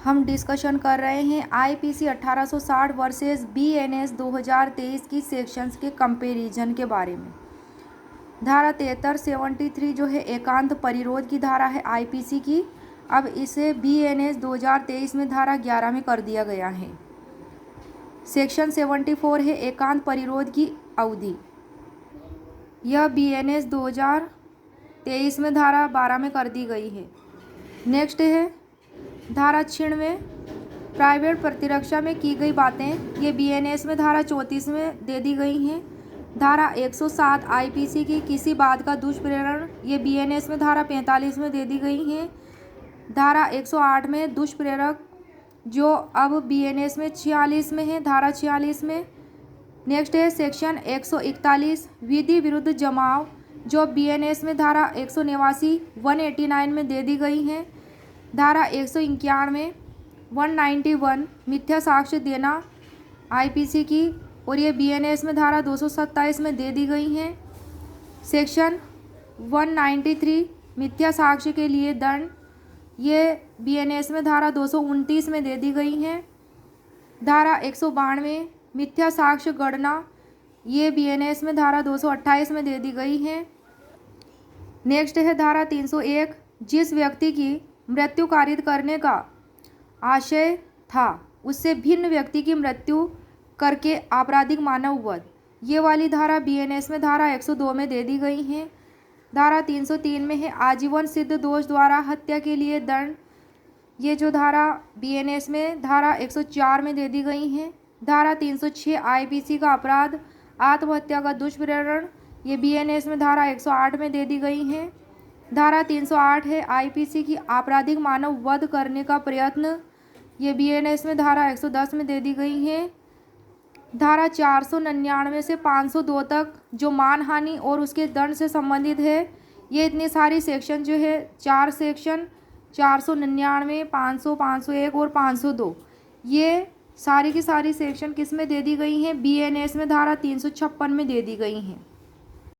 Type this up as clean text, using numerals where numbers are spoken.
हम डिस्कशन कर रहे हैं आईपीसी 1860 वर्सेस बीएनएस 2023 की सेक्शंस के कंपैरिजन के बारे में। धारा 73 जो है एकांत परिरोध की धारा है आईपीसी की। अब इसे बीएनएस 2023 में धारा 11 में कर दिया गया है। सेक्शन 74 है एकांत परिरोध की अवधि। यह बीएनएस 2023 में धारा 12 में कर दी गई है। नेक्स्ट है धारा 96 प्राइवेट प्रतिरक्षा में की गई बातें। ये बीएनएस में धारा 34 में दे दी गई हैं। धारा 107 आईपीसी की किसी बात का दुष्प्रेरण, ये बीएनएस में धारा 45 में दे दी गई हैं। धारा 108 में दुष्प्रेरक जो अब बीएनएस में 46 में है, धारा 46 में। नेक्स्ट है सेक्शन 141 विधि विरुद्ध जमाव जो बीएनएस में धारा 189 में दे दी गई हैं। धारा 191 191 मिथ्या साक्ष्य देना आईपीसी की, और ये बीएनएस में धारा 227 में दे दी गई हैं। सेक्शन 193 मिथ्या साक्ष्य के लिए दंड, ये बीएनएस में धारा 229 में दे दी गई हैं। धारा 192 मिथ्या साक्ष्य गणना, ये बीएनएस में धारा 228 में दे दी गई हैं। नेक्स्ट है धारा 301 जिस व्यक्ति की मृत्यु कारित करने का आशय था उससे भिन्न व्यक्ति की मृत्यु करके आपराधिक मानव वध, ये वाली धारा बीएनएस में धारा 102 में दे दी गई हैं। धारा 303 में है आजीवन सिद्ध दोष द्वारा हत्या के लिए दंड, ये जो धारा बीएनएस में धारा 104 में दे दी गई हैं। धारा 306 आईपीसी का अपराध आत्महत्या का दुष्प्रेरण, ये बीएनएस में धारा 108 में दे दी गई हैं। धारा 308 है आईपीसी की आपराधिक मानव वध करने का प्रयत्न, ये बीएनएस में धारा 110 में दे दी गई है। धारा 499 से 502 तक जो मानहानि और उसके दंड से संबंधित है, ये इतनी सारी सेक्शन जो है 4 सेक्शन 499, 500, 501 और 502, ये सारी की सारी सेक्शन किस में दे दी गई हैं? बीएनएस में धारा 356 में दे दी गई हैं।